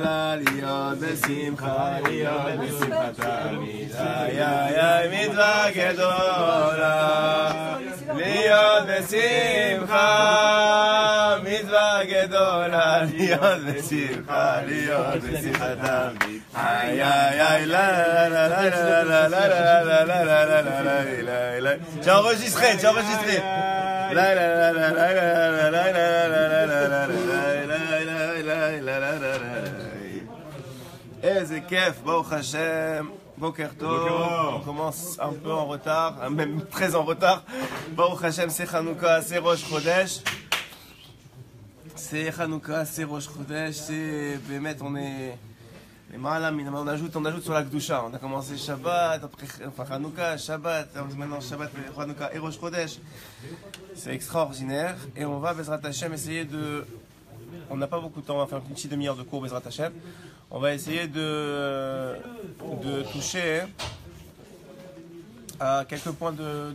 גדולה, להיות בשמחה, להיות בשמחה תמיד. איי איי איי, מצווה גדולה, להיות בשמחה, מצווה גדולה, להיות בשמחה, להיות בשמחה תמיד. איי איי איי, la la la la la la la la la la la la la. J'ai enregistré. La la la la la la la la la la. איזה כיף, ברוך השם, בוקר טוב, on commence un peu en retard, même très en retard, ברוך השם, c'est Hanouka, c'est Rosh Chodesh, c'est Hanouka, c'est Rosh Chodesh, c'est, באמת, on est, on ajoute sur la Kedusha, on a commencé Shabbat, après, enfin Hanouka, Shabbat, maintenant Shabbat, Hanouka et Rosh Chodesh, c'est extraordinaire, et on va, Bezrat Hashem, essayer de, on n'a pas beaucoup de temps, on va faire une petite demi-heure de cours, Bezrat Hashem. On va essayer de toucher à quelques points de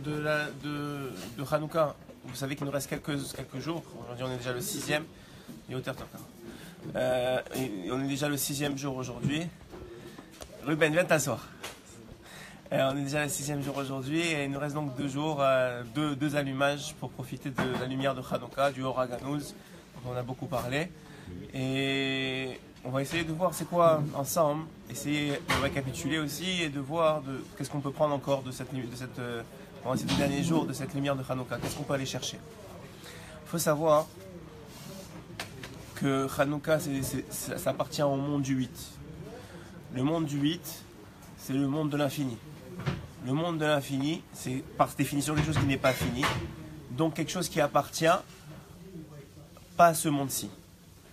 Hanouka. Vous savez qu'il nous reste quelques jours. Aujourd'hui, on est déjà le 6e. On est déjà le 6e jour aujourd'hui. Ruben, viens t'asseoir. On est déjà le 6e jour aujourd'hui et il nous reste donc 2 jours, deux allumages pour profiter de la lumière de Hanouka, du Or HaGanuz, dont on a beaucoup parlé. Et on va essayer de voir c'est quoi ensemble, essayer de récapituler aussi et de voir qu'est-ce qu'on peut prendre encore de ces 2 derniers jours de cette lumière de Hanouka, qu'est-ce qu'on peut aller chercher. Il faut savoir que Hanouka, ça appartient au monde du 8. Le monde du 8, c'est le monde de l'infini. Le monde de l'infini, c'est par définition quelque chose qui n'est pas fini, donc quelque chose qui appartient pas à ce monde-ci.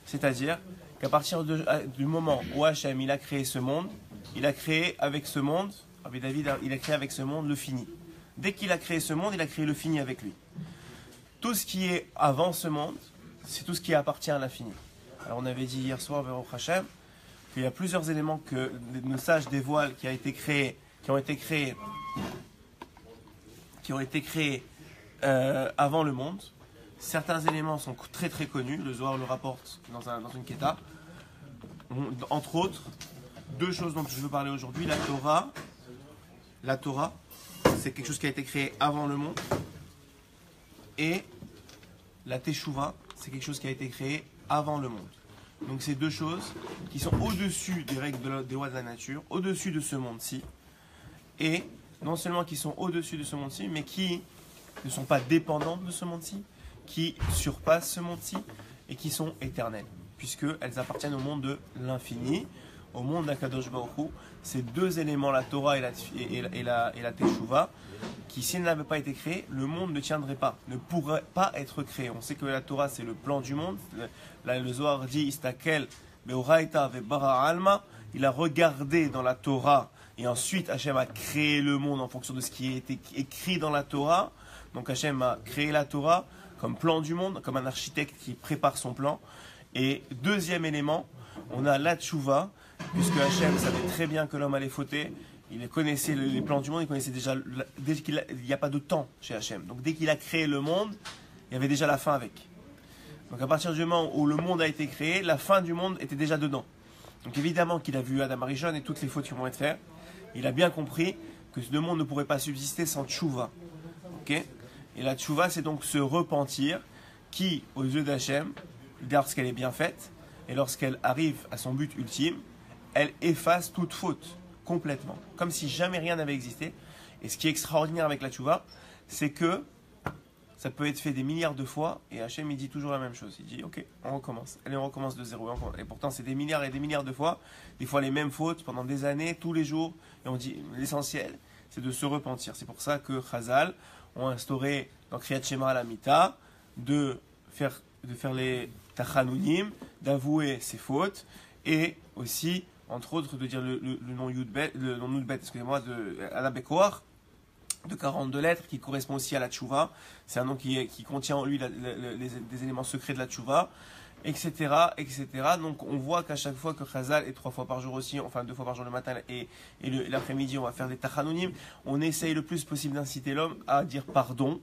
C'est-à-dire qu'à partir du moment où Hachem il a créé ce monde, il a créé avec ce monde, Rabbi David il a créé avec ce monde le fini. Dès qu'il a créé ce monde, il a créé le fini avec lui. Tout ce qui est avant ce monde, c'est tout ce qui appartient à l'infini. Alors on avait dit hier soir, Baruch Hashem, qu'il y a plusieurs éléments que nos sages dévoilent qui ont été créés avant le monde. Certains éléments sont très très connus, le Zohar le rapporte dans une Keta. Entre autres, 2 choses dont je veux parler aujourd'hui. La Torah, c'est quelque chose qui a été créé avant le monde. Et la Teshuvah, c'est quelque chose qui a été créé avant le monde. Donc c'est 2 choses qui sont au-dessus des règles des lois de la nature, au-dessus de ce monde-ci. Et non seulement qui sont au-dessus de ce monde-ci, mais qui ne sont pas dépendantes de ce monde-ci, qui surpassent ce monde-ci et qui sont éternelles, puisqu'elles appartiennent au monde de l'infini, au monde d'Akadosh Baruch Hu. Ces 2 éléments, la Torah et la Teshuvah, qui s'ils n'avaient pas été créés, le monde ne tiendrait pas, ne pourrait pas être créé. On sait que la Torah c'est le plan du monde. Le Zohar dit Istakel be'oraita ve'bara alma. Il a regardé dans la Torah et ensuite Hachem a créé le monde en fonction de ce qui a été écrit dans la Torah. Donc Hachem a créé la Torah comme plan du monde, comme un architecte qui prépare son plan. Et 2e élément, on a la tchouva, puisque Hachem savait très bien que l'homme allait fauter. Il connaissait les plans du monde, il connaissait déjà, il n'y a pas de temps chez Hachem. Donc dès qu'il a créé le monde, il y avait déjà la fin avec. Donc à partir du moment où le monde a été créé, la fin du monde était déjà dedans. Donc évidemment qu'il a vu Adam Arishon et toutes les fautes qui vont être faites. Il a bien compris que le monde ne pourrait pas subsister sans tchouva. Ok ? Et la tchouva, c'est donc se repentir qui, aux yeux d'Hachem, lorsqu'elle est bien faite et lorsqu'elle arrive à son but ultime, elle efface toute faute complètement, comme si jamais rien n'avait existé. Et ce qui est extraordinaire avec la tchouva, c'est que ça peut être fait des milliards de fois et Hachem il dit toujours la même chose. Il dit ok, on recommence. Allez, on recommence de zéro. Et pourtant, c'est des milliards et des milliards de fois, des fois les mêmes fautes pendant des années, tous les jours. Et on dit l'essentiel, c'est de se repentir. C'est pour ça que Chazal ont instauré dans Kriyat Shema la Mita de faire les Tachanunim, d'avouer ses fautes et aussi, entre autres, de dire le nom Yudbet, excusez-moi, de Ala Bekoar, de 42 lettres, qui correspond aussi à la Tchouva. C'est un nom qui contient en lui des éléments secrets de la Tchouva, etc., etc. Donc on voit qu'à chaque fois que Chazal, et 3 fois par jour aussi, enfin 2 fois par jour le matin et l'après-midi, on va faire des Tachanunim, on essaye le plus possible d'inciter l'homme à dire pardon,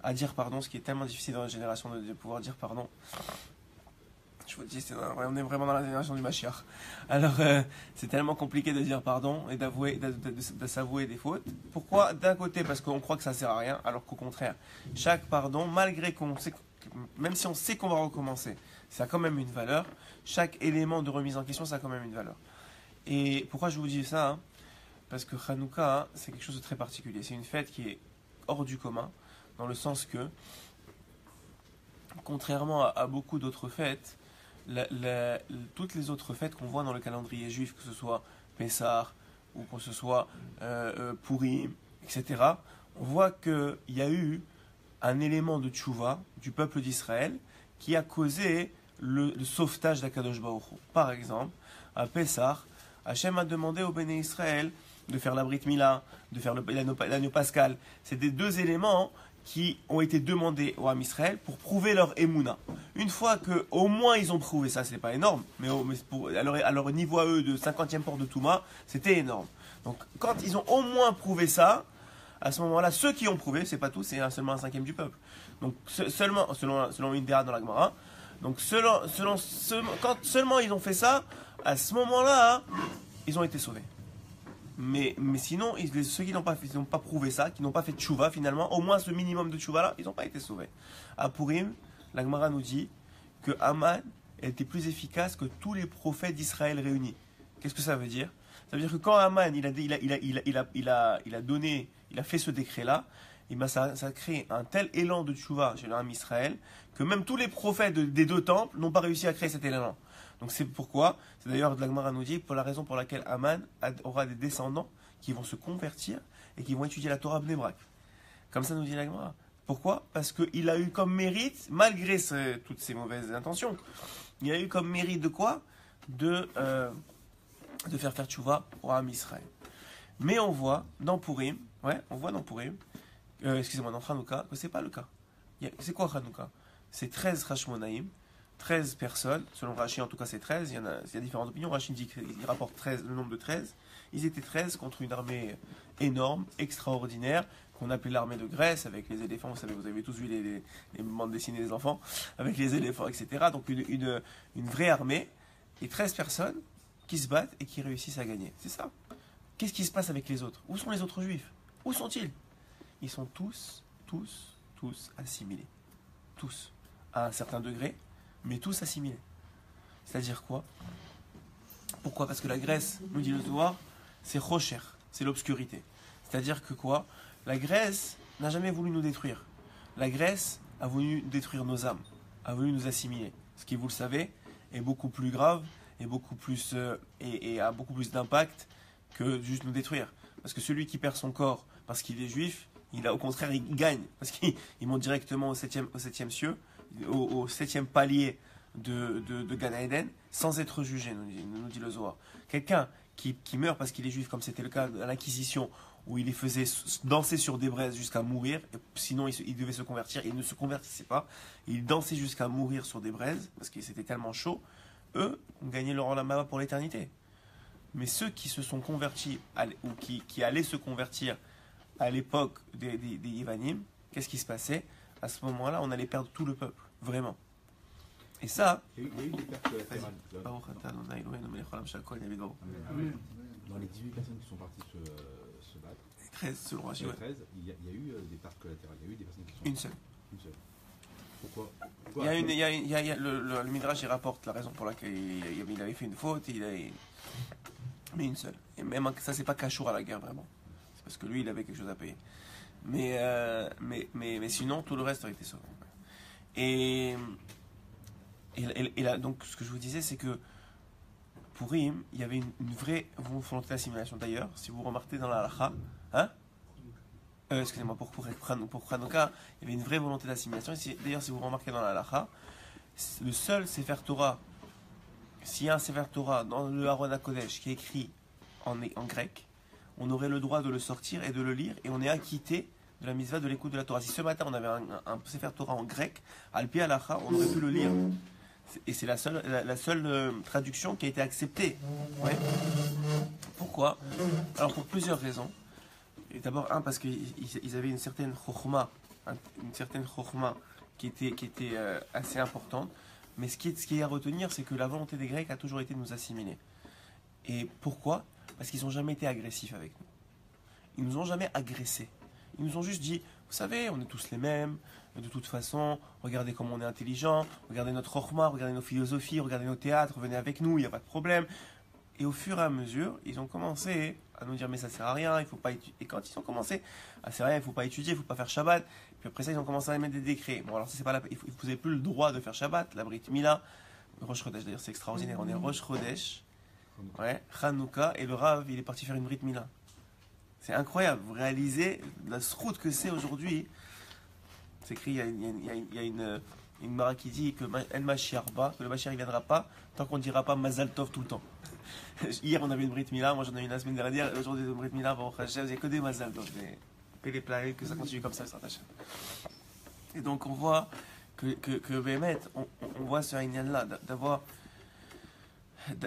ce qui est tellement difficile dans la génération de pouvoir dire pardon. Je vous dis, on est vraiment dans la génération du Mashiach. Alors, c'est tellement compliqué de dire pardon et d'avouer, de s'avouer des fautes. Pourquoi? D'un côté, parce qu'on croit que ça sert à rien, alors qu'au contraire, chaque pardon, malgré qu'on sait, même si on sait qu'on va recommencer, ça a quand même une valeur. Chaque élément de remise en question, ça a quand même une valeur. Et pourquoi je vous dis ça, hein? Parce que Hanouka, hein, c'est quelque chose de très particulier. C'est une fête qui est hors du commun, dans le sens que, contrairement à beaucoup d'autres fêtes, toutes les autres fêtes qu'on voit dans le calendrier juif, que ce soit Pessah ou que ce soit Purim, etc., on voit qu'il y a eu un élément de tchouva du peuple d'Israël qui a causé le sauvetage d'Akadosh Baruch Hu. Par exemple, à Pessah, Hachem a demandé au Béné Israël de faire la Brit Mila, de faire l'agneau pascal. C'est des deux éléments qui ont été demandés au Ham Israël pour prouver leur émouna. Une fois qu'au moins ils ont prouvé ça, c'est pas énorme, mais à leur niveau à eux de 50e port de Touma, c'était énorme. Donc quand ils ont au moins prouvé ça, à ce moment-là, ceux qui ont prouvé, c'est pas tous, c'est seulement un cinquième du peuple. Donc selon une déra dans la Gemara, donc quand seulement ils ont fait ça, à ce moment-là, ils ont été sauvés. Mais sinon, ceux qui n'ont pas prouvé ça, qui n'ont pas fait tchouva finalement, au moins ce minimum de tchouva là, ils n'ont pas été sauvés. À Purim, la Gemara nous dit que Haman était plus efficace que tous les prophètes d'Israël réunis. Qu'est-ce que ça veut dire? Ça veut dire que quand Haman il a fait ce décret là, et ben ça a créé un tel élan de tchouva chez l'Am Israël que même tous les prophètes des deux temples n'ont pas réussi à créer cet élan. Donc c'est pourquoi, c'est d'ailleurs de la Gemara nous dit, pour la raison pour laquelle Haman aura des descendants qui vont se convertir et qui vont étudier la Torah Bnei Brak. Comme ça nous dit la Gemara. Pourquoi? Parce qu'il a eu comme mérite, malgré toutes ses mauvaises intentions, il a eu comme mérite de quoi? De faire tchouva pour Am Israël. Mais on voit dans Purim, excusez-moi, dans Hanouka, que c'est pas le cas. C'est quoi Hanouka? C'est 13 Hashmonaïm, 13 personnes, selon Rashi en tout cas c'est 13, il y a différentes opinions, Rashi dit qu'il rapporte 13, le nombre de 13, ils étaient 13 contre une armée énorme, extraordinaire, qu'on appelait l'armée de Grèce, avec les éléphants, vous avez tous vu les bandes dessinées des enfants, avec les éléphants, etc. Donc une vraie armée, et 13 personnes qui se battent et qui réussissent à gagner, c'est ça. Qu'est-ce qui se passe avec les autres? Où sont les autres juifs? Où sont-ils? Ils sont tous assimilés, tous, à un certain degré, mais tous assimilés. C'est-à-dire quoi? Pourquoi? Parce que la Grèce, nous dit le Zohar, c'est Rocher, c'est l'obscurité. C'est-à-dire que quoi? La Grèce n'a jamais voulu nous détruire. La Grèce a voulu détruire nos âmes, a voulu nous assimiler. Ce qui, vous le savez, est beaucoup plus grave et beaucoup plus, et a beaucoup plus d'impact que juste nous détruire. Parce que celui qui perd son corps parce qu'il est juif, au contraire, il gagne. Parce qu'il monte directement au septième cieux, au septième palier de Gan Eden, sans être jugé, nous dit le Zohar. Quelqu'un qui meurt parce qu'il est juif, comme c'était le cas à l'Inquisition, où il les faisait danser sur des braises jusqu'à mourir, et sinon il devait se convertir, il ne se convertissait pas, il dansait jusqu'à mourir sur des braises, parce que c'était tellement chaud, eux ont gagné leur olam pour l'éternité. Mais ceux qui se sont convertis, ou qui allaient se convertir à l'époque des Yévanim, qu'est-ce qui se passait? À ce moment-là, on allait perdre tout le peuple, vraiment. Et ça... Il y a eu des pertes collatérales. Dans les 18 personnes qui sont parties se battre, 13 selon Rashi, 13, il y a eu des pertes collatérales. Il y a eu des personnes qui sont Une seule. Pourquoi le Midrash il rapporte la raison pour laquelle il avait fait une faute, mais une seule. Et même ça, c'est pas cachour à la guerre, vraiment. C'est parce que lui, il avait quelque chose à payer. Mais sinon, tout le reste a été sauvé. Et là, donc, ce que je vous disais, c'est que pour Purim, il y avait une vraie volonté d'assimilation. D'ailleurs, si vous remarquez dans la halakha, excusez-moi, pour Hanouka, il y avait une vraie volonté d'assimilation. D'ailleurs, si vous remarquez dans la halakha, le seul Sefer Torah, s'il y a un Sefer Torah dans le Aron HaKodesh qui est écrit en grec, on aurait le droit de le sortir et de le lire, et on est acquitté de la mitzvah de l'écoute de la Torah. Si ce matin on avait un Sefer Torah en grec, Al-Pi Halacha, on aurait pu le lire. Et c'est la seule traduction qui a été acceptée. Ouais. Pourquoi? Alors pour plusieurs raisons. Et d'abord, parce qu'ils avaient une certaine chokhma qui était assez importante. Mais ce qui est à retenir, c'est que la volonté des Grecs a toujours été de nous assimiler. Et pourquoi? Parce qu'ils n'ont jamais été agressifs avec nous. Ils nous ont jamais agressés. Ils nous ont juste dit, vous savez, on est tous les mêmes, de toute façon, regardez comment on est intelligent, regardez notre chorma, regardez nos philosophies, regardez nos théâtres, venez avec nous, il n'y a pas de problème. Et au fur et à mesure, ils ont commencé à nous dire, mais ça sert à rien, il faut pas étudier. Et quand ils ont commencé à ça sert à rien, il faut pas étudier, il faut pas faire Shabbat, puis après ça, ils ont commencé à mettre des décrets. Bon, alors ça, c'est pas vous n'avez plus le droit de faire Shabbat, la Brit Mila, Rosh Chodesh, d'ailleurs, c'est extraordinaire, on est Rosh Chodesh, ouais, Hanouka, et le Rav, il est parti faire une Brit Mila. C'est incroyable, vous réalisez la route que c'est aujourd'hui. C'est écrit, il y a une mara qui dit que El Mashiach ba, que le Mashiach ne viendra pas tant qu'on ne dira pas Mazal Tov tout le temps. Hier on avait une Brit Mila, moi j'en ai eu une la semaine dernière, et aujourd'hui une Brit Mila, bon, il n'y a que des Mazal Tov, les plaies, que ça continue comme ça, Et donc on voit que Bémet, on voit ce Aïnian là,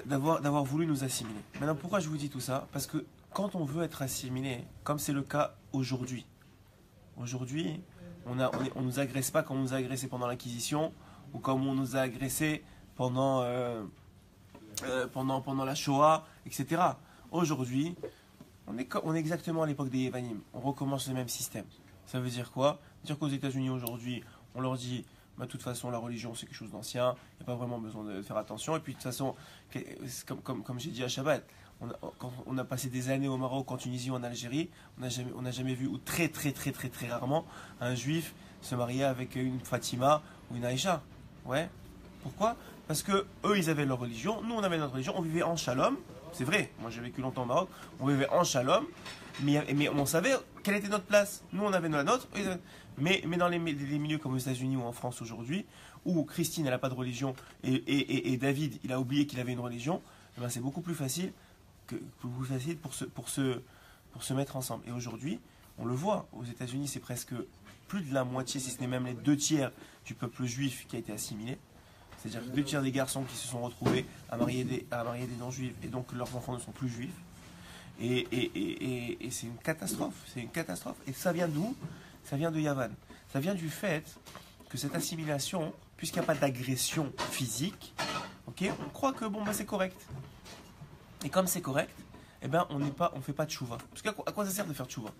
d'avoir voulu nous assimiler. Maintenant pourquoi je vous dis tout ça? Parce que quand on veut être assimilé, comme c'est le cas aujourd'hui, on ne nous agresse pas comme on nous a agressé pendant l'Inquisition ou comme on nous a agressé pendant la Shoah, etc. Aujourd'hui, on est exactement à l'époque des Yevanim. On recommence le même système. Ça veut dire quoi? Dire qu'aux États-Unis aujourd'hui, on leur dit de toute façon, la religion, c'est quelque chose d'ancien, il n'y a pas vraiment besoin de faire attention. Et puis, de toute façon, comme j'ai dit à Shabbat, quand on a passé des années au Maroc, en Tunisie ou en Algérie, on n'a jamais vu, ou très rarement, un juif se marier avec une Fatima ou une Aïcha. Ouais. Pourquoi? Parce que eux, ils avaient leur religion, nous, on avait notre religion, on vivait en shalom. C'est vrai, moi j'ai vécu longtemps au Maroc, on vivait en shalom, mais on savait quelle était notre place. Nous, on avait la nôtre. Mais dans les milieux comme aux États-Unis ou en France aujourd'hui, où Christine, elle n'a pas de religion, et David, il a oublié qu'il avait une religion, eh ben c'est beaucoup plus facile pour se mettre ensemble. Et aujourd'hui, on le voit, aux États-Unis, c'est presque plus de la moitié, si ce n'est même les 2 tiers du peuple juif qui a été assimilé. C'est-à-dire que 2 tiers des garçons qui se sont retrouvés à marier des non-juifs, et donc leurs enfants ne sont plus juifs. Et c'est une catastrophe. C'est une catastrophe. Et ça vient d'où? Ça vient de Yavan. Ça vient du fait que cette assimilation, puisqu'il n'y a pas d'agression physique, okay, on croit que c'est correct. Et comme c'est correct, eh ben, on ne fait pas de tchouva. Parce qu'à quoi ça sert de faire tchouva?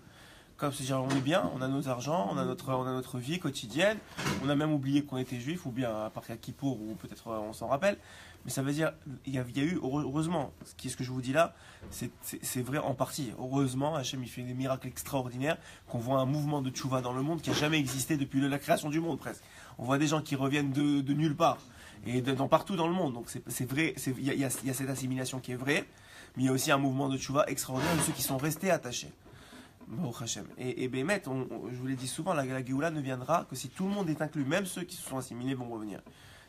Comme c'est-à-dire, on est bien, on a nos argents, on a notre vie quotidienne, on a même oublié qu'on était juif, ou bien à part qu'à Kippour, ou peut-être on s'en rappelle. Mais ça veut dire, il y a eu, heureusement, ce que je vous dis là, c'est vrai en partie. Heureusement, Hachem il fait des miracles extraordinaires, qu'on voit un mouvement de tchouva dans le monde qui n'a jamais existé depuis la création du monde presque. On voit des gens qui reviennent de nulle part, et partout dans le monde. Donc c'est vrai, il y a cette assimilation qui est vraie, mais il y a aussi un mouvement de tchouva extraordinaire de ceux qui sont restés attachés. Et Bémet, je vous l'ai dit souvent, la Géoula ne viendra que si tout le monde est inclus, même ceux qui se sont assimilés vont revenir.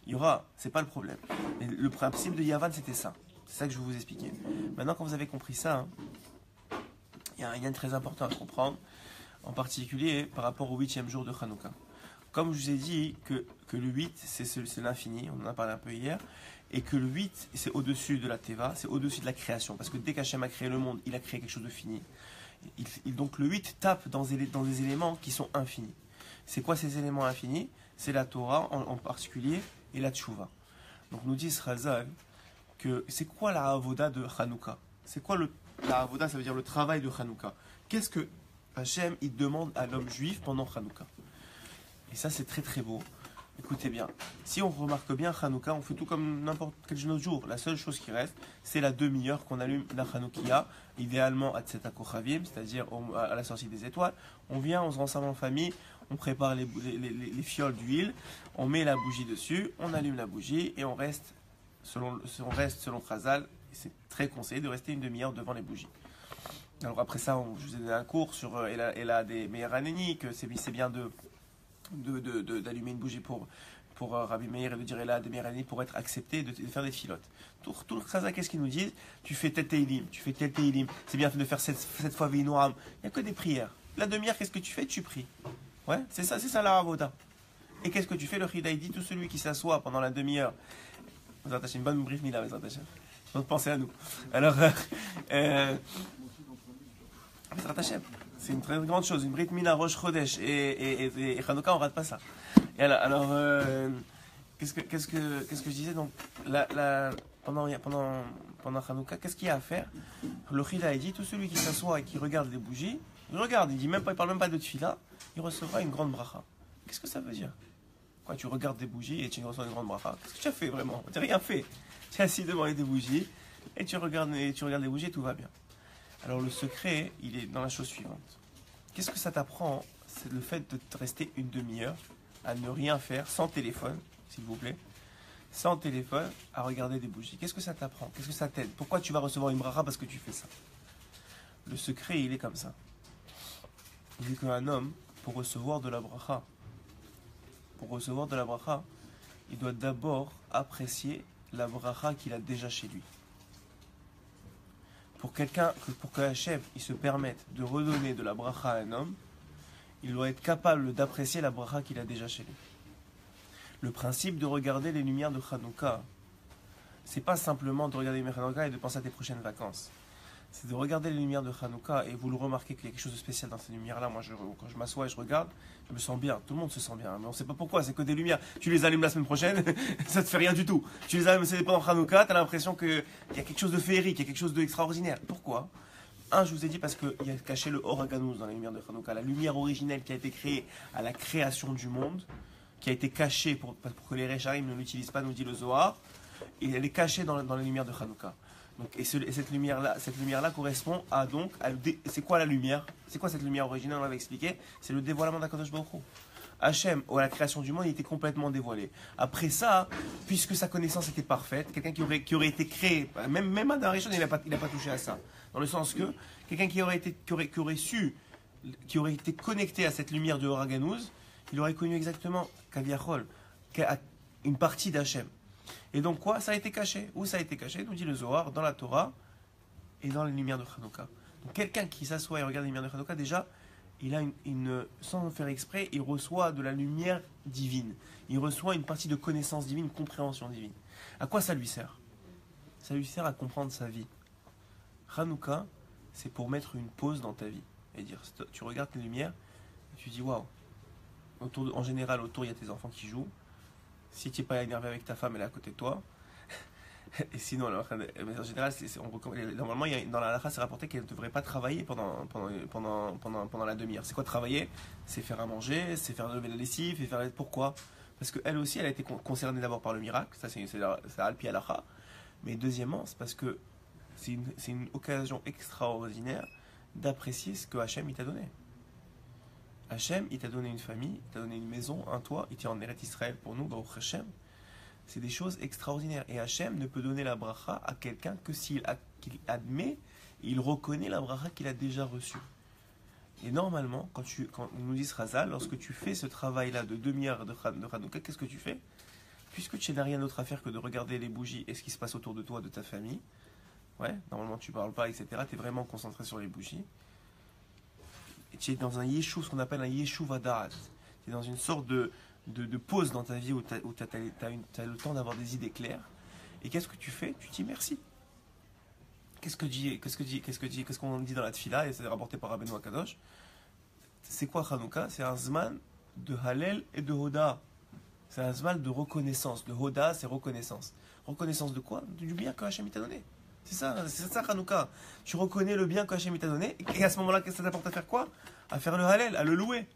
Il y aura, c'est pas le problème. Mais le principe de Yavan, c'était ça. C'est ça que je vais vous expliquer. Maintenant, quand vous avez compris ça, il y a un lien très important à comprendre, en particulier par rapport au 8e jour de Hanouka. Comme je vous ai dit que le 8, c'est l'infini, on en a parlé un peu hier, et que le 8, c'est au-dessus de la Teva, c'est au-dessus de la création. Parce que dès qu'Hachem a créé le monde, il a créé quelque chose de fini. Donc le 8 tape dans des éléments qui sont infinis. C'est quoi ces éléments infinis? C'est la Torah en particulier et la Tchouva. Donc nous dit Srazal que c'est quoi la avoda de Hanouka? C'est quoi la avoda? Ça veut dire le travail de Hanouka. Qu'est-ce que Hachem il demande à l'homme juif pendant Hanouka? Et ça c'est très très beau. Écoutez bien, si on remarque bien Hanouka, on fait tout comme n'importe quel autre jour. La seule chose qui reste, c'est la demi-heure qu'on allume la Hanoukia, idéalement à Tzetak Kochavim, c'est-à-dire à la sortie des étoiles. On vient, on se rassemble en famille, on prépare les fioles d'huile, on met la bougie dessus, on allume la bougie et on reste selon Khazal. C'est très conseillé de rester une demi-heure devant les bougies. Alors après ça, je vous ai donné un cours sur Ela des Meir Haneni, que c'est bien d'allumer une bougie pour Rabbi Meir et de dire Ela des Meir Haneni pour être accepté, de faire des filotes. Tout le Khazal, qu'est-ce qu'ils nous disent? Tu fais tel Teilim, c'est bien de faire 7 fois Veinoram. Il n'y a que des prières. La demi-heure, qu'est-ce que tu fais? Tu pries. Ouais, c'est ça la Avoda. Et qu'est-ce que tu fais? Le Chidaï dit, tout celui qui s'assoit pendant la demi-heure. Vous attachez une bonne brief Mila, vous attachez. Donc pensez à nous. Alors, c'est une très grande chose, une Brit Mila, Rosh Chodesh et Hanouka, on rate pas ça. Et alors qu'est-ce que je disais donc pendant Hanouka, qu'est-ce qu'il y a à faire? Le Chida, il dit, tout celui qui s'assoit et qui regarde les bougies, il regarde, il parle même pas de tefila, il recevra une grande bracha. Qu'est-ce que ça veut dire? Quoi, tu regardes des bougies et tu reçois une grande bracha? Qu'est-ce que tu as fait vraiment? Tu n'as rien fait. Tu es assis devant des bougies et tu regardes les bougies et tout va bien. Alors le secret, il est dans la chose suivante. Qu'est-ce que ça t'apprend? C'est le fait de te rester une demi-heure à ne rien faire, sans téléphone, s'il vous plaît, sans téléphone, à regarder des bougies. Qu'est-ce que ça t'apprend? Qu'est-ce que ça t'aide? Pourquoi tu vas recevoir une bracha parce que tu fais ça? Le secret, il est comme ça. Il dit qu'un homme, pour recevoir de la bracha, il doit d'abord apprécier la bracha qu'il a déjà chez lui. Pour que Hachem il se permette de redonner de la bracha à un homme, il doit être capable d'apprécier la bracha qu'il a déjà chez lui. Le principe de regarder les lumières de Hanouka, c'est pas simplement de regarder les lumières de Hanouka et de penser à tes prochaines vacances. C'est de regarder les lumières de Hanouka et vous le remarquez qu'il y a quelque chose de spécial dans ces lumières-là. Moi, quand je m'assois et je regarde, je me sens bien. Tout le monde se sent bien, mais on ne sait pas pourquoi. C'est que des lumières. Tu les allumes la semaine prochaine, ça te fait rien du tout. Tu les allumes, c'est pendant Hanouka, tu as l'impression qu'il y a quelque chose de féerique, il y a quelque chose d'extraordinaire. Pourquoi? Je vous ai dit parce qu'il y a caché le Or HaGanuz dans les lumières de Hanouka, la lumière originelle qui a été créée à la création du monde, qui a été cachée pour que les Rechaim ne l'utilisent pas, nous dit le Zohar, et elle est cachée dans les lumières de Hanouka. Donc, et cette lumière-là correspond c'est quoi la lumière? C'est quoi cette lumière originale? On l'avait expliqué. C'est le dévoilement d'Akadosh Baruch Hu. Hachem, à la création du monde, il était complètement dévoilé. Après ça, puisque sa connaissance était parfaite, quelqu'un qui aurait été créé, même Adam Rishon, il n'a pas touché à ça. Dans le sens que quelqu'un qui aurait été connecté à cette lumière de Or HaGanuz, il aurait connu exactement Kaviachol, une partie d'Hachem. Et donc quoi? Ça a été caché. Où ça a été caché? Nous dit le Zohar, dans la Torah et dans les lumières de Hanouka. Donc quelqu'un qui s'assoit et regarde les lumières de Hanouka, déjà, il a sans faire exprès, il reçoit de la lumière divine. Il reçoit une partie de connaissance divine, une compréhension divine. À quoi ça lui sert? Ça lui sert à comprendre sa vie. Hanouka, c'est pour mettre une pause dans ta vie. Et dire, tu regardes les lumières, et tu dis, waouh. En général, autour, il y a tes enfants qui jouent. Si tu n'es pas énervé avec ta femme, elle est à côté de toi. Et sinon, alors, en général, normalement, dans la halakha, c'est rapporté qu'elle ne devrait pas travailler pendant la demi-heure. C'est quoi travailler? C'est faire à manger, c'est faire lever la lessive, pourquoi? Parce qu'elle aussi, elle a été concernée d'abord par le miracle, ça c'est Alpi halakha. Mais deuxièmement, c'est parce que c'est une occasion extraordinaire d'apprécier ce que Hachem il t'a donné. Hachem, il t'a donné une famille, il t'a donné une maison, un toit, il tient en Eretz Israël pour nous, Baruch Hashem. C'est des choses extraordinaires. Et Hachem ne peut donner la bracha à quelqu'un que s'il admet, il reconnaît la bracha qu'il a déjà reçue. Et normalement, quand nous dit Razal, lorsque tu fais ce travail-là de demi-heure de Hanouka, qu'est-ce que tu fais? Puisque tu n'as rien d'autre à faire que de regarder les bougies et ce qui se passe autour de toi, de ta famille, ouais, normalement tu ne parles pas, etc., tu es vraiment concentré sur les bougies. Et tu es dans un yeshuv, ce qu'on appelle un yeshuv hadat. Tu es dans une sorte de pause dans ta vie où tu as le temps d'avoir des idées claires. Et qu'est-ce que tu fais? Tu dis merci. Qu'est-ce qu'on dit dans la tfila, et c'est rapporté par Rabbeinu Akadosh? C'est quoi Hanouka? C'est un zman de halel et de hoda. C'est un zman de reconnaissance. De hoda, c'est reconnaissance. Reconnaissance de quoi? Du bien que Hachem t'a donné. C'est ça Hanouka. Tu reconnais le bien que Hachem t'a donné, et à ce moment-là, qu'est-ce que ça t'apporte à faire quoi? À faire le halel, à le louer.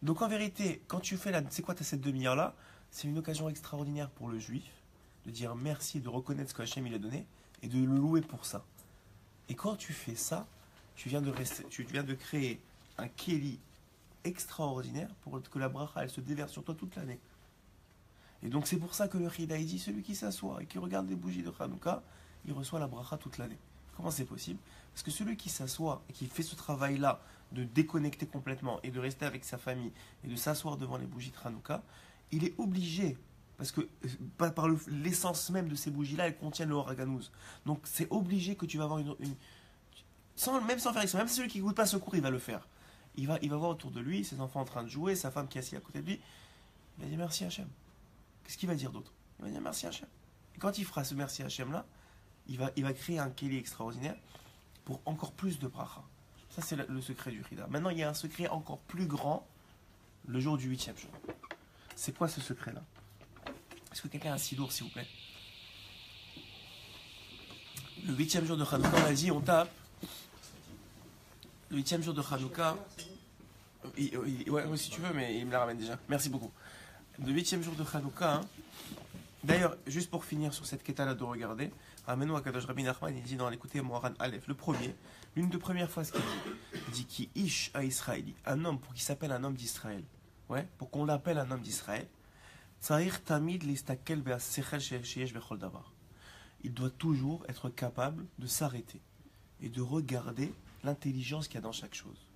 Donc en vérité, quand tu fais c'est quoi cette demi-heure-là? C'est une occasion extraordinaire pour le juif de dire merci, de reconnaître ce que Hachem il a donné et de le louer pour ça. Et quand tu fais ça, tu viens de créer un kéli extraordinaire pour que la bracha elle se déverse sur toi toute l'année. Et donc c'est pour ça que le Chida dit, celui qui s'assoit et qui regarde les bougies de Hanouka, il reçoit la bracha toute l'année. Comment c'est possible? Parce que celui qui s'assoit et qui fait ce travail-là de déconnecter complètement et de rester avec sa famille et de s'asseoir devant les bougies de Hanouka, il est obligé, parce que par l'essence même de ces bougies-là, elles contiennent le Or HaGanuz. Donc c'est obligé que tu vas avoir même sans faire exprès, même celui qui n'écoute pas ce cours, il va le faire. Il va voir autour de lui, ses enfants en train de jouer, sa femme qui est assise à côté de lui. Il va dire merci Hachem. Qu'est-ce qu'il va dire d'autre? Il va dire merci Hachem. Et quand il fera ce merci Hachem-là, il va créer un kéli extraordinaire pour encore plus de bracha. Ça, c'est le secret du Chida. Maintenant, il y a un secret encore plus grand le jour du 8e jour. C'est quoi ce secret-là? Est-ce que quelqu'un a un sidour, s'il vous plaît? Le 8e jour de Hanouka, on a dit, on tape. Le 8e jour de Hanouka. Ouais, si tu veux, mais il me la ramène déjà. Merci beaucoup. Le 8e jour de Hanouka. Hein. D'ailleurs, juste pour finir sur cette quête-là de regarder, Rameno Akadosh Rabbi Nachman, il dit dans l'écouter Moharan Aleph, le premier, l'une des premières fois ce qu'il dit, il dit qui ish à Israël, un homme pour qu'il s'appelle un homme d'Israël. Ouais, pour qu'on l'appelle un homme d'Israël. Tzarich tamid listakel be'asechel sheyesh bechol davar. Il doit toujours être capable de s'arrêter et de regarder l'intelligence qu'il y a dans chaque chose.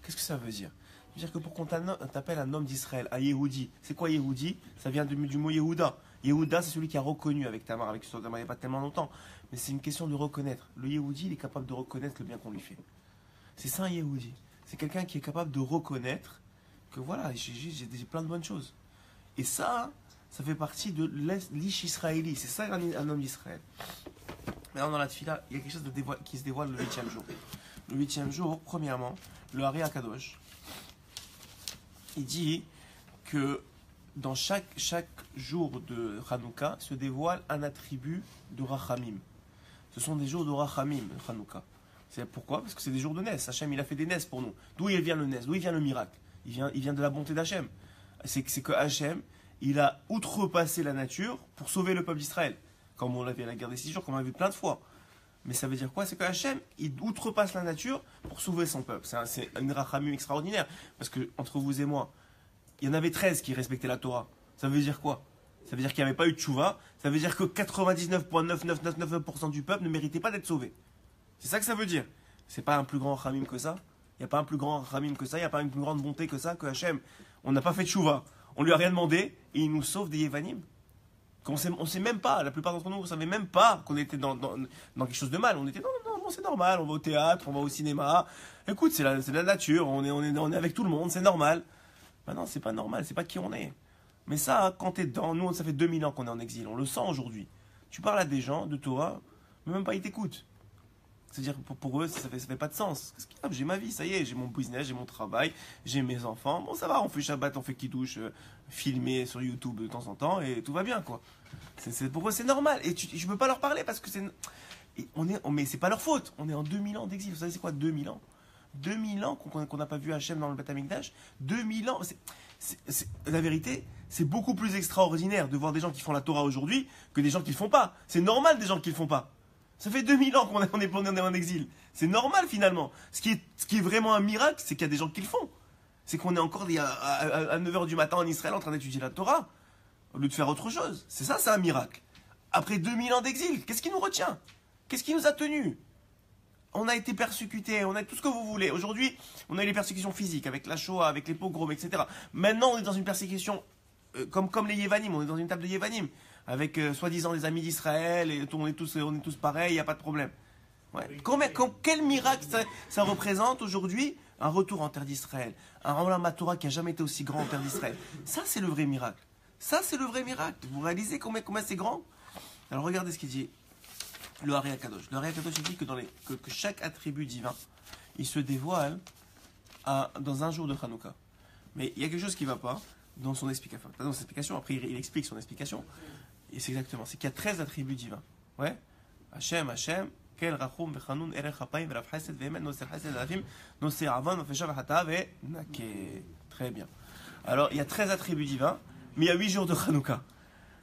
Qu'est-ce que ça veut dire? Ça veut dire que pour qu'on t'appelle un homme d'Israël, un Yehudi, c'est quoi Yehudi? Ça vient du mot Yehuda. Yehuda, c'est celui qui a reconnu avec Tamar, avec Tamar il n'y a pas tellement longtemps, mais c'est une question de reconnaître. Le Yehudi, il est capable de reconnaître le bien qu'on lui fait. C'est ça un Yehudi. C'est quelqu'un qui est capable de reconnaître que voilà, j'ai plein de bonnes choses. Et ça fait partie de l'ish israéli. C'est ça un homme d'Israël. Maintenant, dans la tefila, il y a quelque chose qui se dévoile le 8e jour. Le 8e jour, premièrement, le Hari Akadosh, il dit que dans chaque jour de Hanouka se dévoile un attribut de Rachamim. Ce sont des jours de Rachamim, Hanouka. C'est pourquoi? Parce que c'est des jours de Nes. Hachem, il a fait des Nes pour nous. D'où il vient le Nes? D'où il vient le miracle? Il vient de la bonté d'Hachem. C'est que Hachem, il a outrepassé la nature pour sauver le peuple d'Israël. Comme on l'a vu à la guerre des 6 jours, comme on l'a vu plein de fois. Mais ça veut dire quoi? C'est que Hachem, il outrepasse la nature pour sauver son peuple. C'est une rachamim extraordinaire. Parce que, entre vous et moi, il y en avait 13 qui respectaient la Torah. Ça veut dire quoi? Ça veut dire qu'il n'y avait pas eu de tchouva. Ça veut dire que 99,9999% du peuple ne méritait pas d'être sauvé. C'est ça que ça veut dire. C'est pas un plus grand rachamim que ça. Il n'y a pas un plus grand rachamim que ça. Il n'y a pas une plus grande bonté que ça, que Hachem. On n'a pas fait de tchouva. On lui a rien demandé et il nous sauve des Yevanim. On sait même pas, la plupart d'entre nous, on ne savait même pas qu'on était dans quelque chose de mal. On était non, c'est normal, on va au théâtre, on va au cinéma. Écoute, c'est la nature, on est avec tout le monde, c'est normal. Ben non, c'est pas normal, c'est pas qui on est. Mais ça, quand tu es dedans, nous, ça fait 2000 ans qu'on est en exil, on le sent aujourd'hui. Tu parles à des gens de Torah, mais même pas ils t'écoutent. C'est-à-dire pour eux, ça fait pas de sens. J'ai ma vie, ça y est, j'ai mon business, j'ai mon travail, j'ai mes enfants. Bon, ça va, on fait Shabbat, on fait Kiddush, filmé sur YouTube de temps en temps, et tout va bien, quoi. Pour eux, c'est normal. Et je peux pas leur parler parce que mais c'est pas leur faute. On est en 2000 ans d'exil. Vous savez, c'est quoi 2000 ans? 2000 ans qu'on n'a pas vu Hachem dans le Beth Amikdash. 2000 ans. La vérité, c'est beaucoup plus extraordinaire de voir des gens qui font la Torah aujourd'hui que des gens qui le font pas. C'est normal des gens qui le font pas. Ça fait 2000 ans qu'on est en exil. C'est normal finalement. Ce qui est vraiment un miracle, c'est qu'il y a des gens qui le font. C'est qu'on est encore à 9h du matin en Israël en train d'étudier la Torah, au lieu de faire autre chose. C'est ça, c'est un miracle. Après 2000 ans d'exil, qu'est-ce qui nous retient? Qu'est-ce qui nous a tenus? On a été persécutés, on a tout ce que vous voulez. Aujourd'hui, on a eu les persécutions physiques, avec la Shoah, avec les pogroms, etc. Maintenant, on est dans une persécution comme les Yevanim, on est dans une table de Yevanim, avec soi-disant les amis d'Israël, et on est tous pareils, il n'y a pas de problème. Ouais. Quel miracle ça représente aujourd'hui? Un retour en terre d'Israël, un Olam Torah qui n'a jamais été aussi grand en terre d'Israël. Ça, c'est le vrai miracle. Ça, c'est le vrai miracle. Vous réalisez combien c'est grand? Alors, regardez ce qu'il dit. Le Hari Akadosh. Le Hari Akadosh, il dit que chaque attribut divin, il se dévoile dans un jour de Hanouka. Mais il y a quelque chose qui ne va pas dans son explication. Pas dans son explication, après il explique son explication. Et c'est exactement, c'est qu'il y a 13 attributs divins. Ouais. Hachem, Kel Rachum, Vechanun, Erech Hapayim, Verav Chesed, Vehemet, Noser Chesed, Avim, Noser Avan, Nofesha, Vechata, Venake. Très bien. Alors, il y a 13 attributs divins, mais il y a 8 jours de Hanouka.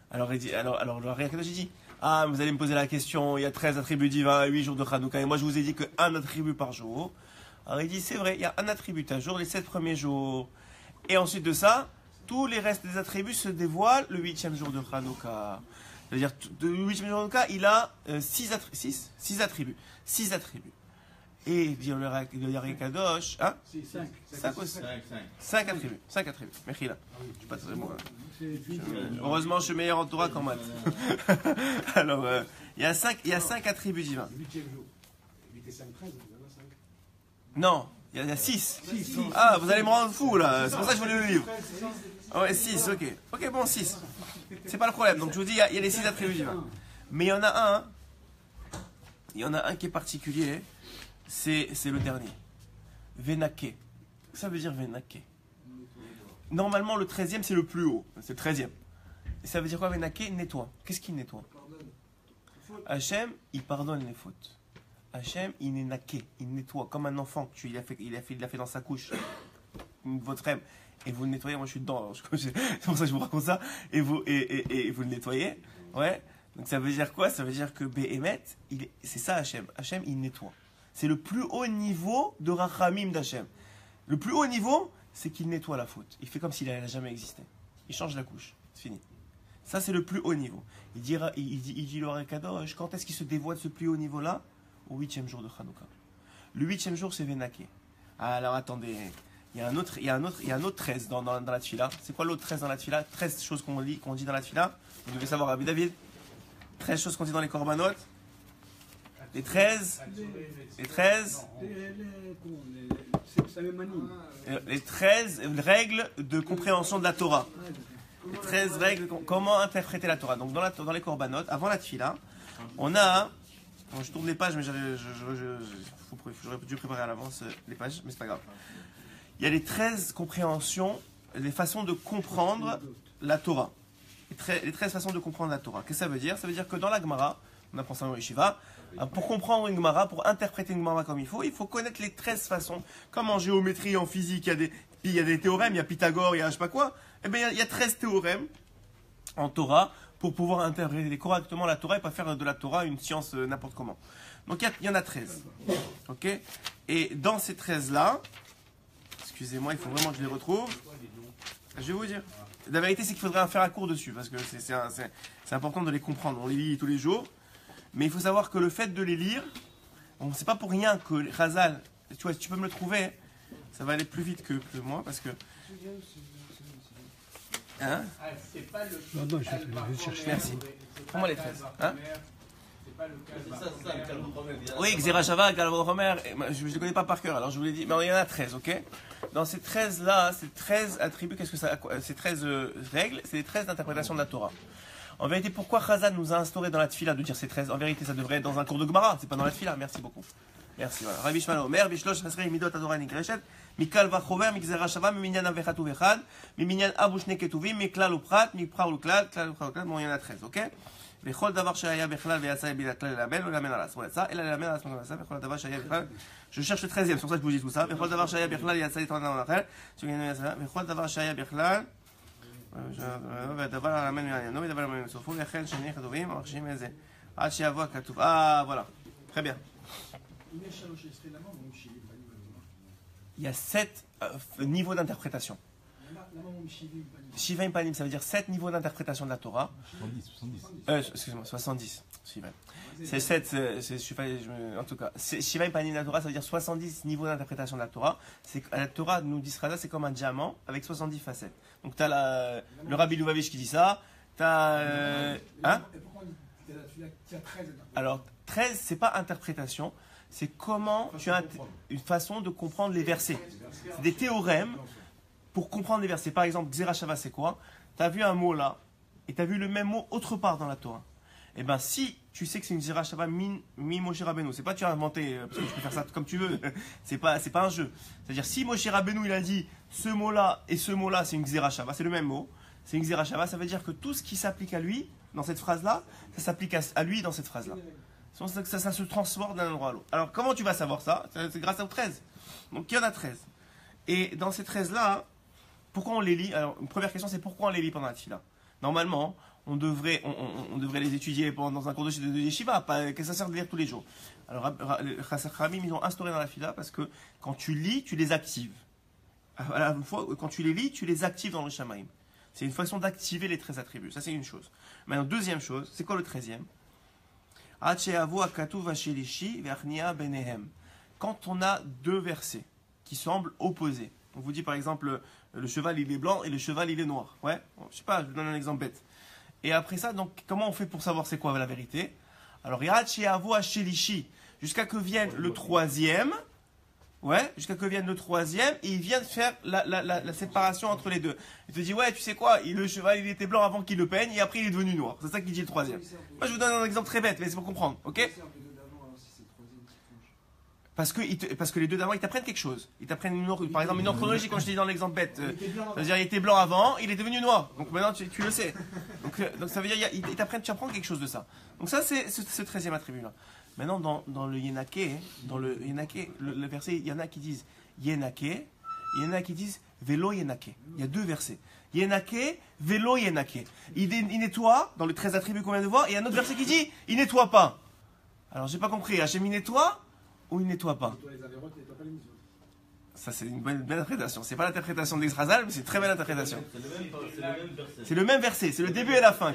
Alors le Hari Akadosh, il dit, ah, vous allez me poser la question, il y a 13 attributs divins et 8 jours de Hanouka, et moi je vous ai dit qu'un attribut par jour. Alors il dit, c'est vrai, il y a un attribut par jour, les 7 premiers jours. Et ensuite de ça, tous les restes des attributs se dévoilent le 8e jour de Hanouka. C'est-à-dire, le 8e jour de Hanouka, il a 6 attributs. 6 attributs. Et dire le Hari Akadosh, hein? 5 attributs. 5 attributs. Mechila. Je suis pas très bon. Heureusement, je suis meilleur en Torah qu'en maths. Alors, il y a 5 attributs divins. 8e jour. 8 et 5, 13, non, il y a 6. Ah, vous allez me rendre fou là. C'est pour ça que je voulais le livre. Ah ouais, 6, ok. Ok, bon, 6. C'est pas le problème. Donc, je vous dis, il y a les 6 attributs divins. Mais il y en a un. Il y en a un qui est particulier. C'est le dernier. Venake. Ça veut dire Venake. Normalement, le 13e, c'est le plus haut. C'est le 13e. Ça veut dire quoi, Benake? Nettoie. Qu'est-ce qu'il nettoie? Hachem, il pardonne les fautes. Hachem, il est naqué, il nettoie comme un enfant que il a fait dans sa couche, votre rêve, et vous le nettoyez. Moi, je suis dedans, c'est pour ça que je vous raconte ça. Et vous le nettoyez, ouais. Donc ça veut dire quoi? Ça veut dire que Béhémet, c'est ça Hachem. Hachem, il nettoie. C'est le plus haut niveau de Rachamim d'Hachem. Le plus haut niveau, c'est qu'il nettoie la faute. Il fait comme s'il n'avait jamais existé. Il change la couche. C'est fini. Ça, c'est le plus haut niveau. Il dit l'Orel Kadosh, quand est-ce qu'il se dévoile ce plus haut niveau-là? Au 8e jour de Hanouka. Le 8e jour, c'est Vénaké. Alors attendez, il y a un autre 13 dans la tfila. C'est quoi l'autre 13 dans la tfila? 13 choses qu'on dit dans la tfila. Vous devez savoir, Rabbi David. 13 choses qu'on dit dans les korbanot. Les 13. Les 13 règles de compréhension de la Torah. Les 13 règles, comment interpréter la Torah. Donc dans les korbanot, avant la tfila, on a... Bon, je tourne les pages, mais j'aurais dû préparer à l'avance les pages, mais c'est pas grave. Il y a les 13 compréhensions, les façons de comprendre la Torah. Les 13 façons de comprendre la Torah. Qu'est-ce que ça veut dire? Ça veut dire que dans la Gemara, on apprend ça en Yeshiva, pour comprendre une Gemara, pour interpréter une Gemara comme il faut connaître les 13 façons. Comme en géométrie, en physique, il y a des théorèmes, il y a Pythagore, il y a je sais pas quoi. Eh bien, il y a 13 théorèmes en Torah pour pouvoir interpréter correctement la Torah et pas faire de la Torah une science n'importe comment. Donc il y en a 13. Ok? Et dans ces 13-là, excusez-moi, il faut vraiment que je les retrouve. Je vais vous dire. La vérité, c'est qu'il faudrait faire un cours dessus, parce que c'est important de les comprendre. On les lit tous les jours. Mais il faut savoir que le fait de les lire, bon, c'est pas pour rien que Chazal, tu vois, si tu peux me le trouver, ça va aller plus vite que moi, parce que... Hein? C'est pas le Non, je vais chercher. Merci. Prends-moi les 13. Hein? c'est pas le cas. Oui, Xerashava, Galvaromer, je ne les connais pas par cœur, alors je vous l'ai dit, mais il y en a 13, ok? Dans ces 13-là, ces 13 attributs, qu'est-ce que ça, ces 13 règles, c'est les 13 d'interprétation de la Torah. En vérité, pourquoi Chazal nous a instauré dans la tfila de dire ces 13? En vérité, ça devrait être dans un cours de Gemara, c'est pas dans la tfila, merci beaucoup. Merci, voilà. Rabbi Shmuel Omer, Bishlosh, Chasrei, Midot, Adora, Nigreshet, Mikal Vachover, Mixerashava, Miminyan Avechatu Vechad, Miminyan Abushne Ketuvim, Miklal Uprat, Mikprar Uklad, Klal Uklad, bon, il y en a 13, ok? וכל דבר שהיה בכלל ויצא בין הכלל ללמד וללמד על עצמו יצא, אלא ללמד על עצמו יצא, וכל דבר שהיה בכלל, je cherche le 13e, c'est pour ça que je vous dis tout ça, וכל דבר שהיה בכלל יצא לתרון לעולם אחר, וכל דבר שהיה בכלל, והדבר הלמד מעניינו, ודבר הלמד מסופו, וכן שני כתובים, המחשיבים איזה, עד שיבוא הכתוב, voilà, très bien. Il y a 7 niveaux d'interprétation. Shivaim Panim, ça veut dire 7 niveaux d'interprétation de la Torah. 70. Excusez-moi, 70. Shivaim. C'est 7, en tout cas. Shivaim Panim de la Torah, ça veut dire 70 niveaux d'interprétation de la Torah. La Torah, nous dit Srada, c'est comme un diamant avec 70 facettes. Donc tu as le Rabbi Lubavitch qui dit ça. Tu as. Hein? Alors, 13, c'est pas interprétation. C'est comment tu as une façon de comprendre les versets. C'est des théorèmes. Pour comprendre les versets, par exemple, Xerashava, c'est quoi? Tu as vu un mot là, et tu as vu le même mot autre part dans la Torah. Eh bien, si tu sais que c'est une Xerashava mi Moshe Rabbeinu, c'est pas tu as inventé, parce que tu peux faire ça comme tu veux, c'est pas un jeu. C'est-à-dire, si Moshe Rabbeinu, il a dit ce mot-là et ce mot-là, c'est une Xerashava, c'est le même mot, c'est une Xerashava, ça veut dire que tout ce qui s'applique à lui, dans cette phrase-là, ça s'applique à lui dans cette phrase-là. Ça se transporte d'un endroit à l'autre. Alors, comment tu vas savoir ça? C'est grâce aux 13. Donc, il y en a 13. Et dans ces 13-là, pourquoi on les lit? Alors, une première question, c'est pourquoi on les lit pendant la tfila? Normalement, on devrait les étudier dans un cours de yeshiva, pas que ça sert de lire tous les jours. Alors, les Chachamim, ils ont instauré dans la tfila parce que quand tu lis, tu les actives. Une fois, quand tu les lis, tu les actives dans le shamaim. C'est une façon d'activer les 13 attributs. Ça, c'est une chose. Maintenant, deuxième chose, c'est quoi le 13e? Quand on a deux versets qui semblent opposés. On vous dit par exemple, le cheval il est blanc et le cheval il est noir. Ouais, je sais pas, je vous donne un exemple bête. Et après ça, donc, comment on fait pour savoir c'est quoi la vérité? Alors, jusqu'à que vienne le troisième. Ouais, jusqu'à que vienne le troisième, et il vient de faire la séparation entre les deux. Il te dit, ouais, tu sais quoi, le cheval il était blanc avant qu'il le peigne, et après il est devenu noir. C'est ça qu'il dit le troisième. Moi je vous donne un exemple très bête, mais c'est pour comprendre, ok? Parce que les deux d'avant, ils t'apprennent quelque chose. Ils t'apprennent, par exemple, une ordre chronologique, quand je te dis dans l'exemple bête. C'est-à-dire, il était blanc avant, il est devenu noir. Donc maintenant, tu le sais. Donc ça veut dire, tu apprends quelque chose de ça. Donc ça, c'est ce 13e attribut-là. Maintenant, dans le Yenake, le verset, il y en a qui disent Yenake, il y en a qui disent Velo Yenake. Il y a deux versets. Yenake, Velo Yenake. Il nettoie, dans les 13 attributs qu'on vient de voir, et il y a un autre verset qui dit il nettoie pas. Alors, j'ai pas compris. Hachem, il nettoie ou il nettoie pas? Ça, c'est une belle interprétation. C'est pas l'interprétation d'Exrazal, mais c'est une très belle interprétation. C'est le même verset, c'est le début et la fin.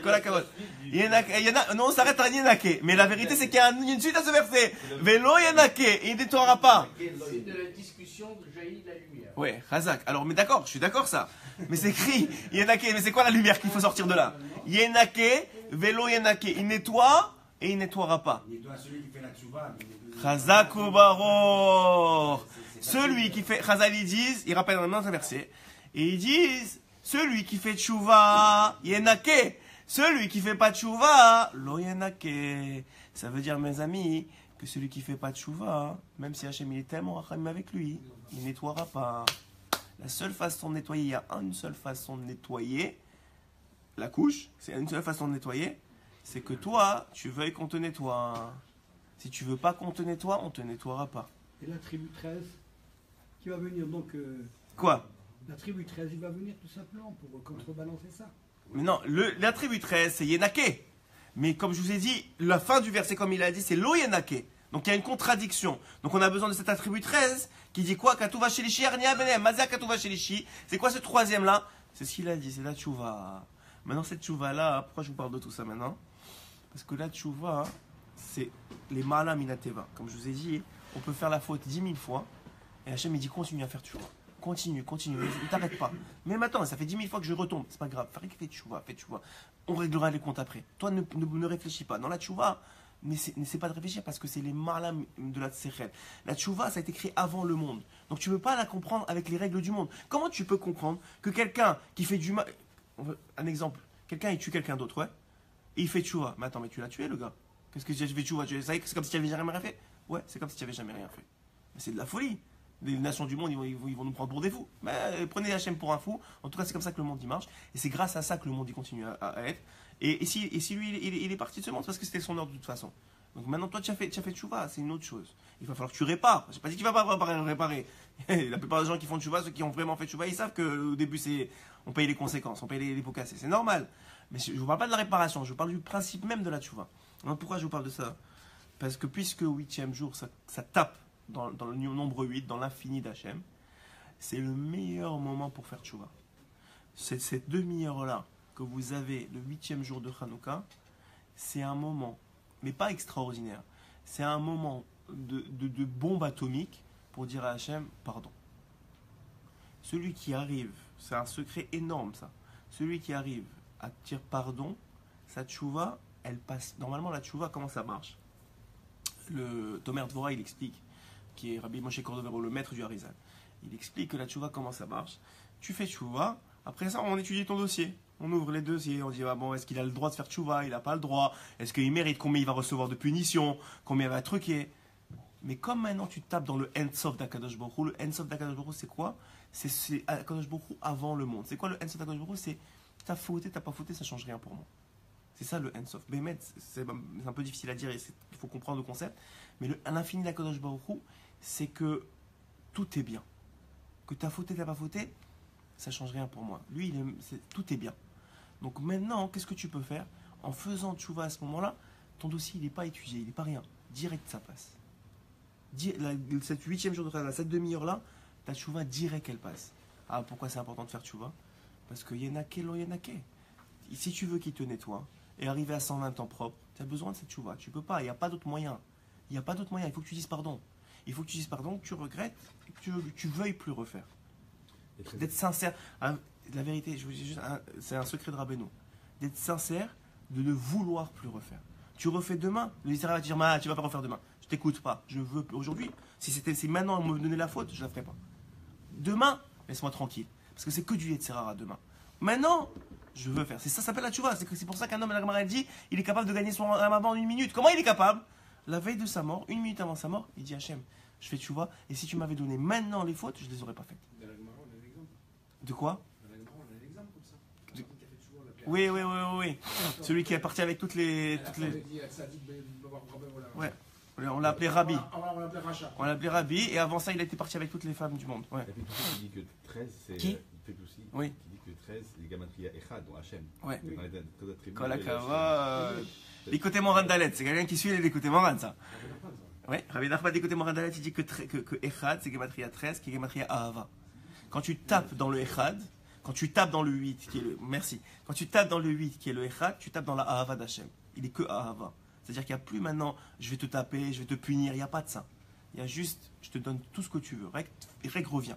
Non, on s'arrête à Yenake. Mais la vérité, c'est qu'il y a une suite à ce verset. Velo Yenake, il ne nettoiera pas. C'est de la discussion de jaillit de la lumière. Oui, Razak. Alors, mais d'accord, je suis d'accord, ça. Mais c'est écrit Yenake. Mais c'est quoi la lumière qu'il faut sortir de là? Yenake, Velo Yenake. Il nettoie et il nettoiera pas. Il nettoie celui qui fait la tchouva. Chazak ou Baruch. Celui qui fait, Chazal, ils disent, ils rappellent dans un verset, et ils disent, celui qui fait tchouva, yenake. Celui qui fait pas tchouva, lo yenake. Ça veut dire, mes amis, que celui qui fait pas tchouva, même si Hachem il est tellement rachamim avec lui, il nettoiera pas. La seule façon de nettoyer, il y a une seule façon de nettoyer la couche, c'est une seule façon de nettoyer, c'est que toi, tu veuilles qu'on te nettoie. Si tu veux pas qu'on te nettoie, on te nettoiera pas. Et la tribu 13 qui va venir donc. Quoi? La tribu 13, il va venir tout simplement pour contrebalancer ça. Mais non, la tribu 13, c'est Yenake. Mais comme je vous ai dit, la fin du verset, comme il a dit, c'est Lo Yenake. Donc il y a une contradiction. Donc on a besoin de cet attribut 13 qui dit quoi? Katouva Shelishi, Arnia Benem, Mazia Katouva Shelishi. C'est quoi ce troisième là? C'est ce qu'il a dit, c'est la tchouva. Maintenant cette tchouva là, pourquoi je vous parle de tout ça maintenant? Parce que la tchouva, c'est les malam minateva. Comme je vous ai dit, on peut faire la faute 10 000 fois. Et Hachem il dit continue à faire tchouva. Continue, ne t'arrête pas. Mais maintenant, ça fait 10 000 fois que je retombe. C'est pas grave. Fais tchouva. On réglera les comptes après. Toi, ne réfléchis pas. Dans la tchouva, n'essaie pas de réfléchir parce que c'est les malam de la tserel. La tchouva, ça a été créé avant le monde. Donc tu ne peux pas la comprendre avec les règles du monde. Comment tu peux comprendre que quelqu'un qui fait du mal. Un exemple. Quelqu'un, il tue quelqu'un d'autre, ouais. Et il fait tchouva. Mais attends, mais tu l'as tué, le gars. Qu'est-ce que tu as fait tchouva? C'est comme si tu n'avais jamais rien fait? Ouais, c'est comme si tu n'avais jamais rien fait. Mais c'est de la folie. Les nations du monde, ils vont nous prendre pour des fous. Mais prenez Hachem pour un fou. En tout cas, c'est comme ça que le monde y marche. Et c'est grâce à ça que le monde y continue à être. Et si lui, il est parti de ce monde, c'est parce que c'était son ordre de toute façon. Donc maintenant, toi, tu as fait tchouva, c'est une autre chose. Il va falloir que tu répares. Je n'ai pas dit qu'il ne va pas réparer. La plupart des gens qui font tchouva, ceux qui ont vraiment fait tchouva, ils savent qu'au début, on paye les conséquences, on paye les pots cassés. C'est normal. Mais je ne vous parle pas de la réparation, je vous parle du principe même de la tchouva. Alors, pourquoi je vous parle de ça? Parce que puisque au 8e jour, ça tape dans le nombre 8, dans l'infini d'Hachem, c'est le meilleur moment pour faire tchouva. C'est cette demi-heure-là que vous avez le 8e jour de Hanouka, c'est un moment, mais pas extraordinaire, c'est un moment de bombe atomique pour dire à Hachem, pardon. Celui qui arrive, c'est un secret énorme ça, celui qui arrive à dire pardon, sa tchouva, elle passe. Normalement, la tchouva, comment ça marche? Le Tomer Dvora, il explique, qui est Rabbi Moshe Cordovero, le maître du Harizal. Il explique que la tchouva, comment ça marche. Tu fais tchouva, après ça, on étudie ton dossier. On ouvre les dossiers, on dit, ah bon, est-ce qu'il a le droit de faire tchouva? Il n'a pas le droit. Est-ce qu'il mérite? Combien il va recevoir de punition? Combien il va truquer? Mais comme maintenant tu tapes dans le Ensof d'Akadosh Baruch Hu, le Ensof d'Akadosh Baruch Hu, c'est quoi? C'est Akadosh Baruch Hu avant le monde. C'est quoi le Ensof d'Akadosh Baruch Hu? C'est t'as fauté, t'as pas fauté, ça change rien pour moi. C'est ça le Ensof. Bémet, c'est un peu difficile à dire, il faut comprendre le concept. Mais l'infini d'Akadosh Baruch Hu, c'est que tout est bien. Que t'as fauté, t'as pas fauté, ça change rien pour moi. Lui, tout est bien. Donc maintenant, qu'est-ce que tu peux faire? En faisant tchouva à ce moment-là, ton dossier, il n'est pas étudié, il n'est pas rien. Direct, ça passe. Cette 8e jour de Chazal, cette demi-heure-là, ta tchouva, direct, elle passe. Ah, pourquoi c'est important de faire tchouva? Parce que yenake lo yenake. Si tu veux qu'il te nettoie et arriver à 120 ans propre, tu as besoin de cette tchouva. Tu peux pas, il n'y a pas d'autre moyen. Il n'y a pas d'autre moyen, il faut que tu dises pardon. Il faut que tu dises pardon, que tu regrettes et que tu veuilles plus refaire. D'être sincère. La vérité, je vous dis juste, c'est un secret de Rabbeinu. D'être sincère, de ne vouloir plus refaire. Tu refais demain, l'Israël va te dire, tu vas pas refaire demain. Je t'écoute pas. Je veux aujourd'hui. Si maintenant on me donnait la faute, je la ferais pas. Demain, laisse-moi tranquille. Parce que c'est que du Yetzirara demain. Maintenant, je veux faire. Ça s'appelle la tchouva. C'est pour ça qu'un homme, la Gemara dit, il est capable de gagner son Ramadan en 1 minute. Comment il est capable? La veille de sa mort, 1 minute avant sa mort, il dit Hachem, je fais tchouva, et si tu m'avais donné maintenant les fautes, je ne les aurais pas faites. Dans la Gemara, on a un exemple. De quoi? Dans la Gemara, on a un exemple comme ça. La personne qui a fait toujours la pierre. Oui. Celui qui est parti avec toutes les... Ouais. On l'a appelé Rabbi. On l'a appelé Racha. On l'a appelé Rabbi, et avant ça, il était parti avec toutes les femmes du monde. Ouais. Il y a Fetoussi qui dit que 13, c'est. Qui Fetoussi Oui. qui dit que 13, c'est les Gamatria Echad, dont Hachem. Ouais. Dans les très attributs. Kolakava. L'écouté Moran Dalet, c'est quelqu'un qui suit les écoutés Moran, ça. Oui, Rabbi Nachman d'écouter Moran Dalet, il dit que Echad, c'est Gematria 13, qui est Gematria Ahava. Quand tu tapes dans le Echad, quand tu tapes dans le 8, qui est le. Merci. Quand tu tapes dans le 8, qui est le Echad, tu tapes dans la Ahava d'Hachem. Il est que Ahava. C'est-à-dire qu'il n'y a plus maintenant, je vais te taper, je vais te punir, il n'y a pas de ça. Il y a juste, je te donne tout ce que tu veux, règle revient.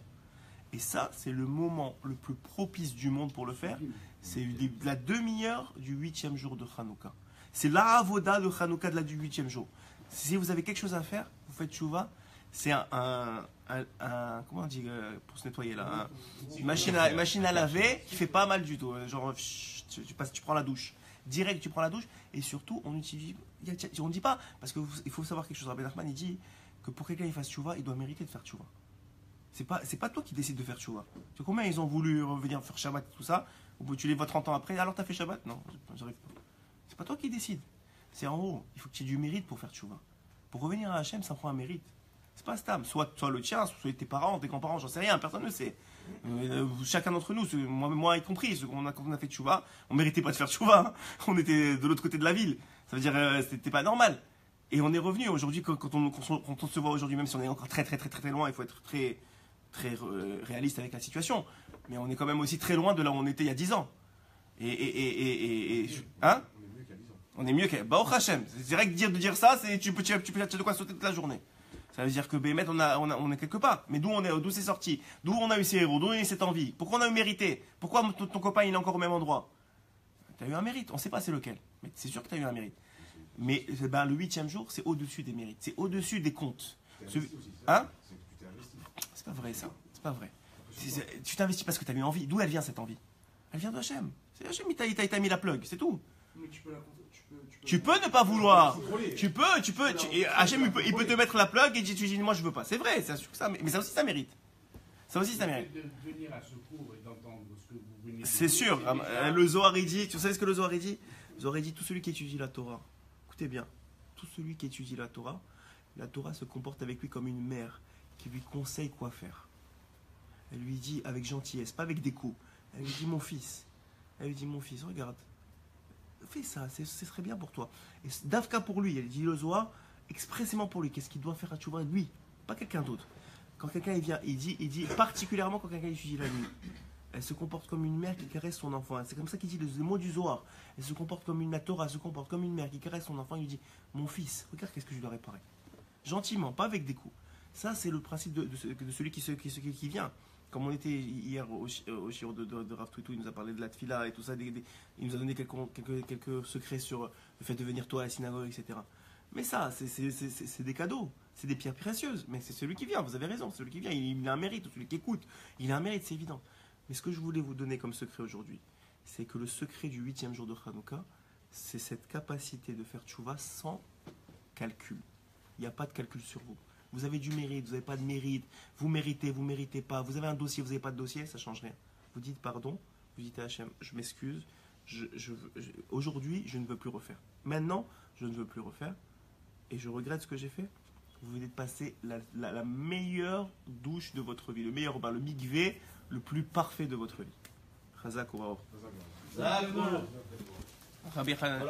Et ça, c'est le moment le plus propice du monde pour le faire. C'est la demi-heure du 8e jour de Hanouka. C'est la avoda de Hanouka du 8e jour. Si vous avez quelque chose à faire, vous faites tchouva. C'est comment on dit pour se nettoyer là, une machine à laver qui fait pas mal du tout. Genre, tu prends la douche. Direct, tu prends la douche. Et surtout, on ne dit pas, parce qu'il faut savoir quelque chose. Rabbi Nachman, il dit que pour que quelqu'un fasse tchouva, il doit mériter de faire tchouva. C'est pas toi qui décides de faire tchouva. Tu sais combien ils ont voulu revenir faire Shabbat et tout ça, tu les vois 30 ans après, alors t'as fait Shabbat? Non, j'arrive pas. C'est pas toi qui décides. C'est en haut, il faut que tu aies du mérite pour faire tchouva. Pour revenir à Hachem, ça prend un mérite. C'est pas stam, soit le tien, soit tes parents, tes grands-parents, j'en sais rien, personne ne sait. Chacun d'entre nous, moi y compris, quand on a fait tchouva, on méritait pas de faire tchouva, hein. On était de l'autre côté de la ville. Ça veut dire c'était pas normal. Et on est revenu aujourd'hui, quand on se voit aujourd'hui, même si on est encore très loin, il faut être très réaliste avec la situation. Mais on est quand même aussi très loin de là où on était il y a 10 ans. Hein? On est mieux qu'à Baruch Hashem. C'est direct de dire ça, tu peux de quoi sauter toute la journée. Ça veut dire que Bémet, on est quelque part. Mais d'où c'est sorti? D'où on a eu ces héros? D'où on a eu cette envie? Pourquoi on a eu mérité? Pourquoi ton copain il est encore au même endroit? Tu as eu un mérite, on ne sait pas c'est lequel. Mais c'est sûr que tu as eu un mérite. Mais le 8e jour, c'est au-dessus des mérites. C'est au-dessus des comptes. Hein? C'est pas vrai ça. C'est pas vrai. Tu t'investis parce que tu as eu envie. D'où elle vient cette envie? Elle vient de Hachem. C'est Hachem qui t'a mis la plug, c'est tout. Mais tu peux ne pas vouloir. Tu peux. Hachem, il peut te mettre la plug et tu dis moi je veux pas. C'est vrai, c'est sûr que ça. Mais ça aussi ça mérite. Ça aussi ça mérite. De venir à ce cours et d'entendre ce que vous venez de C'est sûr. Le Zohar il dit. Tu sais ce que le Zohar il dit? Le Zohar il dit tout celui qui étudie la Torah. Écoutez bien. Tout celui qui étudie la Torah se comporte avec lui comme une mère qui lui conseille quoi faire. Elle lui dit avec gentillesse, pas avec des coups. Elle lui dit mon fils, regarde, fais ça, ce serait bien pour toi. Et Davka pour lui, elle dit le Zohar, expressément pour lui, qu'est-ce qu'il doit faire à tchouva? Lui, pas quelqu'un d'autre. Quand quelqu'un il vient, il dit particulièrement quand quelqu'un étudie la nuit, elle se comporte comme une mère qui caresse son enfant. C'est comme ça qu'il dit le mot du Zohar. Elle se comporte comme une, la Torah se comporte comme une mère qui caresse son enfant. Il lui dit mon fils, regarde qu'est-ce que je dois réparer. Gentiment, pas avec des coups. Ça, c'est le principe de celui qui vient. Comme on était hier au shiur de Rav Twitou, il nous a parlé de la tfila et tout ça. Il nous a donné quelques secrets sur le fait de venir tôt à la synagogue, etc. Mais ça, c'est des cadeaux. C'est des pierres précieuses. Mais c'est celui qui vient, vous avez raison. Celui qui vient, il a un mérite. Celui qui écoute, il a un mérite, c'est évident. Mais ce que je voulais vous donner comme secret aujourd'hui, c'est que le secret du 8e jour de Hanouka, c'est cette capacité de faire tchouva sans calcul. Il n'y a pas de calcul sur vous. Vous avez du mérite, vous n'avez pas de mérite, vous méritez pas, vous avez un dossier, vous n'avez pas de dossier, ça ne change rien. Vous dites pardon, vous dites à Hachem, je m'excuse, aujourd'hui je ne veux plus refaire. Maintenant, je ne veux plus refaire et je regrette ce que j'ai fait. Vous venez de passer la meilleure douche de votre vie, le meilleur bain, le mikvé le plus parfait de votre vie. Chazak ou Rabbi Hanan.